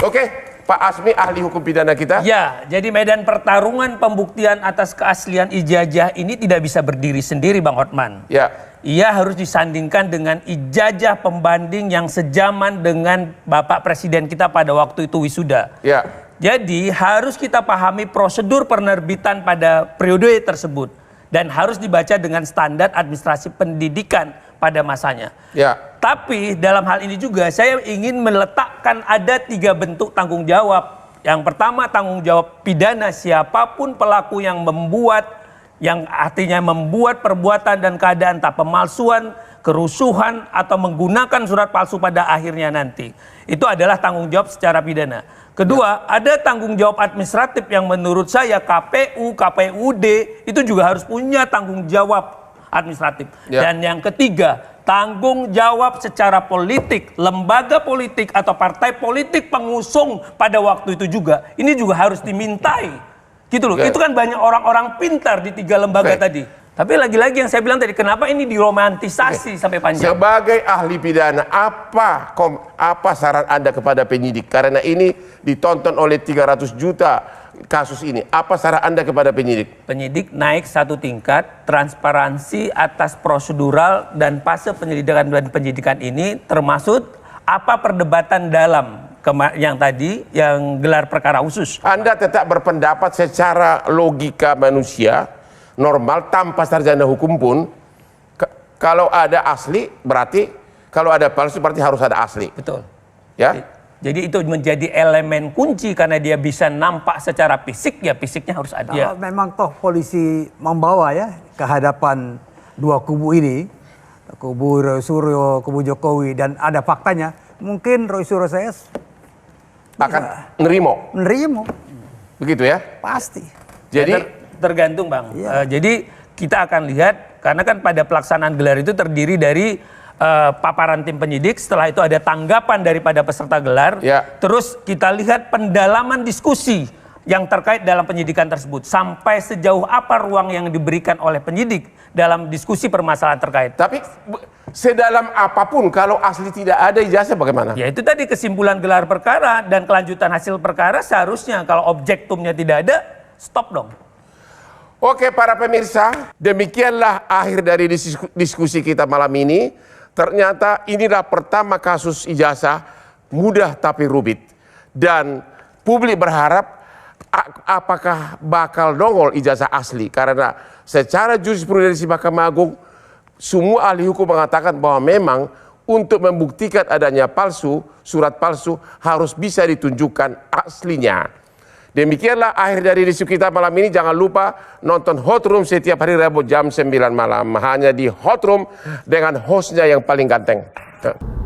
Oke, Pak Asmi, ahli hukum pidana kita. Ya, jadi medan pertarungan pembuktian atas keaslian ijazah ini tidak bisa berdiri sendiri, Bang Hotman. Ya. Ia harus disandingkan dengan ijazah pembanding yang sejaman dengan Bapak Presiden kita pada waktu itu wisuda. Ya. Jadi harus kita pahami prosedur penerbitan pada periode tersebut. Dan harus dibaca dengan standar administrasi pendidikan pada masanya. Ya. Tapi dalam hal ini juga saya ingin meletakkan ada 3 bentuk tanggung jawab. Yang pertama tanggung jawab pidana siapapun pelaku yang membuat, yang artinya membuat perbuatan dan keadaan tak pemalsuan, kerusuhan atau menggunakan surat palsu pada akhirnya nanti. Itu adalah tanggung jawab secara pidana. Kedua, ada tanggung jawab administratif yang menurut saya KPU, KPUD itu juga harus punya tanggung jawab administratif. Ya. Dan yang ketiga, tanggung jawab secara politik, lembaga politik atau partai politik pengusung pada waktu itu juga, ini juga harus dimintai. Gitu loh, Ya. itu kan banyak orang-orang pintar di 3 lembaga tadi. Tapi lagi-lagi yang saya bilang tadi, kenapa ini diromantisasi sampai panjang? Sebagai ahli pidana, apa saran Anda kepada penyidik? Karena ini ditonton oleh 300 juta kasus ini. Apa saran Anda kepada penyidik? Penyidik naik 1 tingkat, transparansi atas prosedural dan fase penyelidikan dan penyidikan ini termasuk apa perdebatan dalam yang tadi yang gelar perkara khusus. Anda tetap berpendapat secara logika manusia normal tanpa sarjana hukum pun kalau ada asli berarti, kalau ada palsu berarti harus ada asli. Betul. Ya. Jadi itu menjadi elemen kunci karena dia bisa nampak secara fisik, ya fisiknya harus ada. Kalau memang toh polisi membawa ya ke hadapan 2 kubu ini, kubu Roy Suryo, kubu Jokowi, dan ada faktanya, mungkin Roy Suryo saya akan nerimo. Begitu ya? Pasti. Jadi tergantung, Bang. Iya. Jadi kita akan lihat, karena kan pada pelaksanaan gelar itu terdiri dari paparan tim penyidik, setelah itu ada tanggapan daripada peserta gelar, Ya. terus kita lihat pendalaman diskusi yang terkait dalam penyidikan tersebut, sampai sejauh apa ruang yang diberikan oleh penyidik dalam diskusi permasalahan terkait. tapi sedalam apapun kalau asli tidak ada ijazah bagaimana? Ya itu tadi kesimpulan gelar perkara dan kelanjutan hasil perkara seharusnya kalau objektumnya tidak ada, stop dong. Oke para pemirsa, demikianlah akhir dari diskusi kita malam ini. Ternyata inilah pertama kasus ijazah mudah tapi rumit. Dan publik berharap apakah bakal nongol ijazah asli. Karena secara jurisprudensi Mahkamah Agung, semua ahli hukum mengatakan bahwa memang untuk membuktikan adanya surat palsu harus bisa ditunjukkan aslinya. Demikianlah akhir dari diskusi kita malam ini. Jangan lupa nonton Hot Room setiap hari Rabu jam 9 malam. Hanya di Hot Room dengan hostnya yang paling ganteng.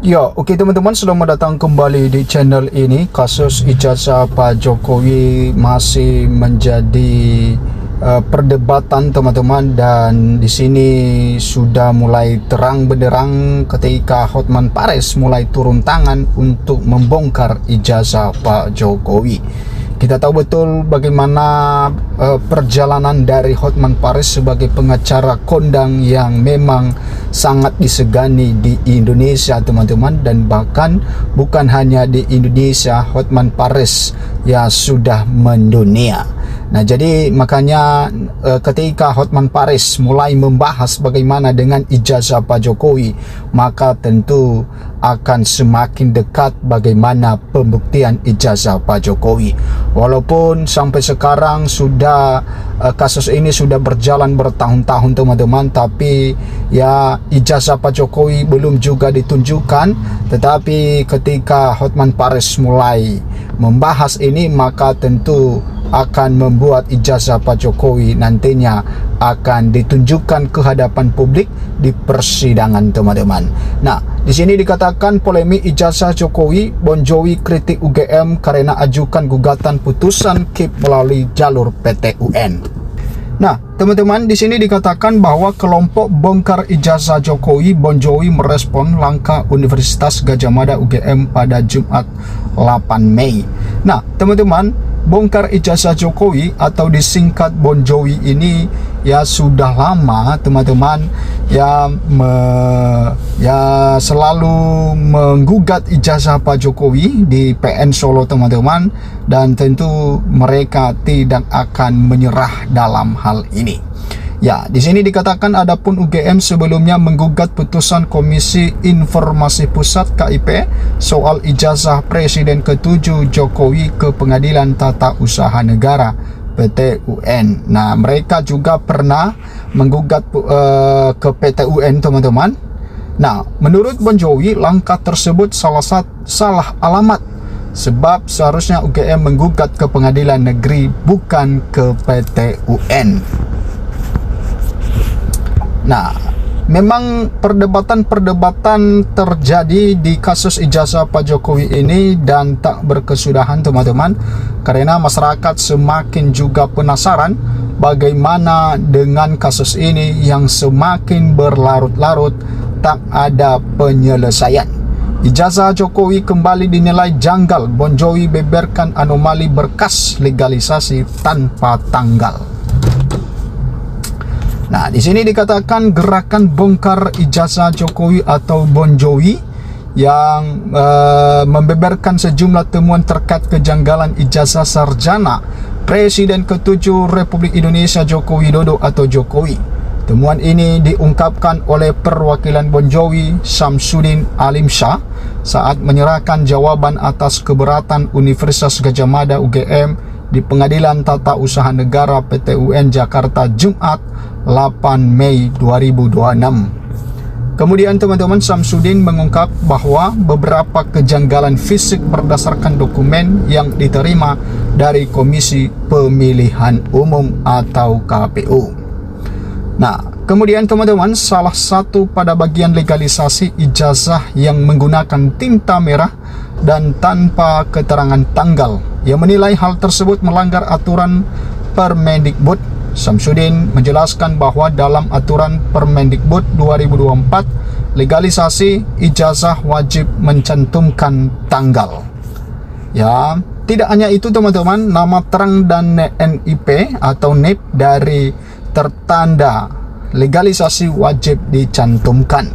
Ya, oke teman-teman, selamat datang kembali di channel ini. Kasus ijazah Pak Jokowi masih menjadi perdebatan teman-teman, dan di sini sudah mulai terang benderang ketika Hotman Paris mulai turun tangan untuk membongkar ijazah Pak Jokowi. Kita tahu betul bagaimana perjalanan dari Hotman Paris sebagai pengacara kondang yang memang sangat disegani di Indonesia teman-teman, dan bahkan bukan hanya di Indonesia, Hotman Paris ya sudah mendunia. Nah jadi makanya ketika Hotman Paris mulai membahas bagaimana dengan ijazah Pak Jokowi, maka tentu akan semakin dekat bagaimana pembuktian ijazah Pak Jokowi. Walaupun sampai sekarang sudah kasus ini sudah berjalan bertahun-tahun teman-teman, tapi ya ijazah Pak Jokowi belum juga ditunjukkan. Tetapi ketika Hotman Paris mulai membahas ini, maka tentu akan membuat ijazah Pak Jokowi nantinya akan ditunjukkan ke hadapan publik di persidangan teman-teman. Nah, di sini dikatakan polemik ijazah Jokowi, Bon Jovi kritik UGM karena ajukan gugatan putusan KIP melalui jalur PT UN. Nah, teman-teman, di sini dikatakan bahwa kelompok bongkar ijazah Jokowi, Bon Jovi merespon langkah Universitas Gadjah Mada UGM pada Jumat 8 Mei. Nah, teman-teman, bongkar ijazah Jokowi atau disingkat Bonjowi ini ya sudah lama teman-teman selalu menggugat ijazah Pak Jokowi di PN Solo teman-teman, dan tentu mereka tidak akan menyerah dalam hal ini. Ya, di sini dikatakan adapun UGM sebelumnya menggugat putusan Komisi Informasi Pusat KIP soal ijazah Presiden ke-7 Jokowi ke Pengadilan Tata Usaha Negara PT UN. Nah, mereka juga pernah menggugat ke PT UN teman-teman. Nah, menurut Bonjowi langkah tersebut salah alamat, sebab seharusnya UGM menggugat ke Pengadilan Negeri bukan ke PT UN. Nah, memang perdebatan terjadi di kasus ijazah Pak Jokowi ini dan tak berkesudahan teman-teman, karena masyarakat semakin juga penasaran bagaimana dengan kasus ini yang semakin berlarut-larut tak ada penyelesaian. Ijazah Jokowi kembali dinilai janggal. Bonjowi beberkan anomali berkas legalisasi tanpa tanggal. Nah, di sini dikatakan gerakan bongkar ijazah Jokowi atau Bonjowi yang membeberkan sejumlah temuan terkait kejanggalan ijazah sarjana Presiden ke-7 Republik Indonesia Joko Widodo atau Jokowi. Temuan ini diungkapkan oleh perwakilan Bonjowi Samsudin Alimsyah saat menyerahkan jawaban atas keberatan Universitas Gadjah Mada UGM di Pengadilan Tata Usaha Negara PT UN Jakarta Jumat 8 Mei 2026. Kemudian teman-teman, Samsudin mengungkap bahwa beberapa kejanggalan fisik berdasarkan dokumen yang diterima dari Komisi Pemilihan Umum atau KPU. Nah, kemudian teman-teman, salah satu pada bagian legalisasi ijazah yang menggunakan tinta merah dan tanpa keterangan tanggal, yang menilai hal tersebut melanggar aturan Permendikbud. Samsudin menjelaskan bahwa dalam aturan Permendikbud 2024, legalisasi ijazah wajib mencantumkan tanggal. Ya, tidak hanya itu teman-teman, nama terang dan NIP atau NIP dari tertanda legalisasi wajib dicantumkan.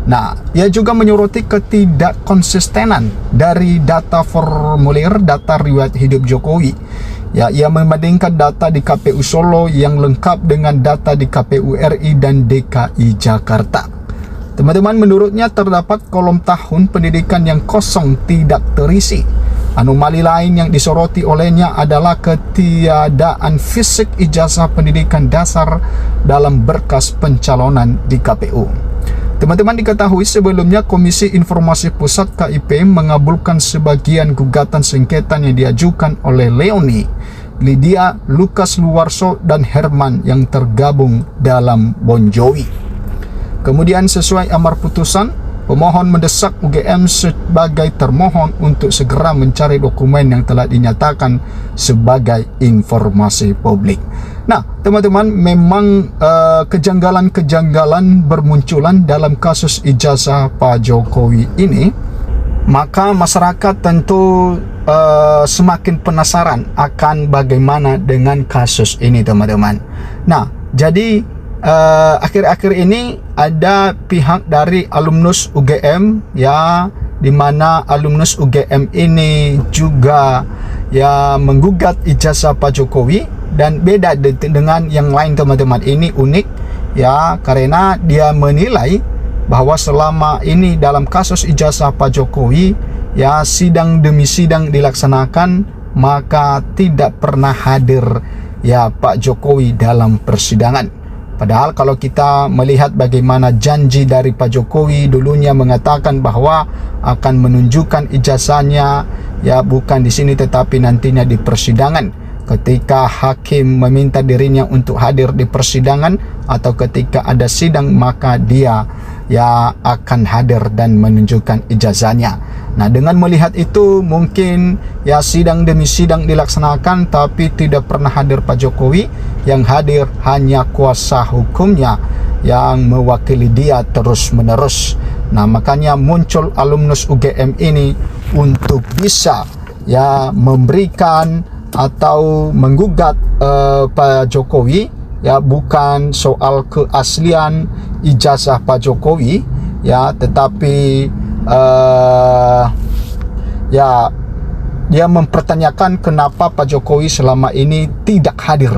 Nah, ia juga menyoroti ketidakkonsistenan dari data formulir data riwayat hidup Jokowi. Ya, ia membandingkan data di KPU Solo yang lengkap dengan data di KPU RI dan DKI Jakarta. Teman-teman, menurutnya terdapat kolom tahun pendidikan yang kosong tidak terisi. Anomali lain yang disoroti olehnya adalah ketiadaan fisik ijazah pendidikan dasar dalam berkas pencalonan di KPU. Teman-teman, diketahui sebelumnya Komisi Informasi Pusat KIP mengabulkan sebagian gugatan sengketa yang diajukan oleh Leoni, Lydia, Lukas Luwarso, dan Herman yang tergabung dalam Bonjowi. Kemudian sesuai amar putusan, pemohon mendesak UGM sebagai termohon untuk segera mencari dokumen yang telah dinyatakan sebagai informasi publik. Nah, teman-teman, memang kejanggalan-kejanggalan bermunculan dalam kasus ijazah Pak Jokowi ini, maka masyarakat tentu semakin penasaran akan bagaimana dengan kasus ini, teman-teman. Nah, jadi akhir-akhir ini ada pihak dari alumnus UGM, ya, di mana alumnus UGM ini juga ya menggugat ijazah Pak Jokowi, dan beda dengan yang lain teman-teman. Ini unik ya, karena dia menilai bahwa selama ini dalam kasus ijazah Pak Jokowi ya sidang demi sidang dilaksanakan, maka tidak pernah hadir ya Pak Jokowi dalam persidangan. Padahal kalau kita melihat bagaimana janji dari Pak Jokowi dulunya mengatakan bahwa akan menunjukkan ijazahnya ya bukan di sini tetapi nantinya di persidangan. Ketika hakim meminta dirinya untuk hadir di persidangan atau ketika ada sidang, maka dia ya akan hadir dan menunjukkan ijazahnya. Nah, dengan melihat itu mungkin ya sidang demi sidang dilaksanakan tapi tidak pernah hadir Pak Jokowi, yang hadir hanya kuasa hukumnya yang mewakili dia terus menerus. Nah, makanya muncul alumnus UGM ini untuk bisa ya memberikan atau menggugat Pak Jokowi, ya bukan soal keaslian ijazah Pak Jokowi, ya, tetapi ya dia mempertanyakan kenapa Pak Jokowi selama ini tidak hadir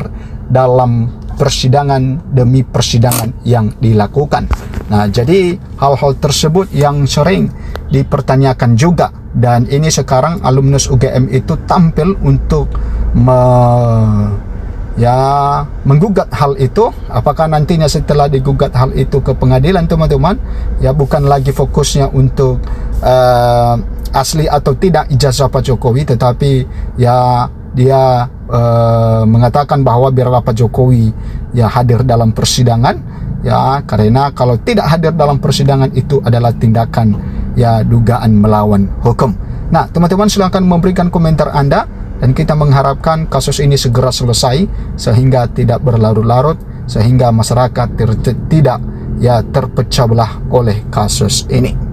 dalam persidangan demi persidangan yang dilakukan. Nah, jadi hal-hal tersebut yang sering dipertanyakan juga, dan ini sekarang alumnus UGM itu tampil untuk menggugat hal itu. Apakah nantinya setelah digugat hal itu ke pengadilan, teman-teman, ya bukan lagi fokusnya untuk asli atau tidak ijazah Pak Jokowi, tetapi ya dia mengatakan bahwa biarlah Pak Jokowi ya hadir dalam persidangan, ya, karena kalau tidak hadir dalam persidangan itu adalah tindakan ya dugaan melawan hukum. Nah, teman-teman silahkan memberikan komentar Anda, dan kita mengharapkan kasus ini segera selesai sehingga tidak berlarut-larut, sehingga masyarakat tidak ya terpecah belah oleh kasus ini.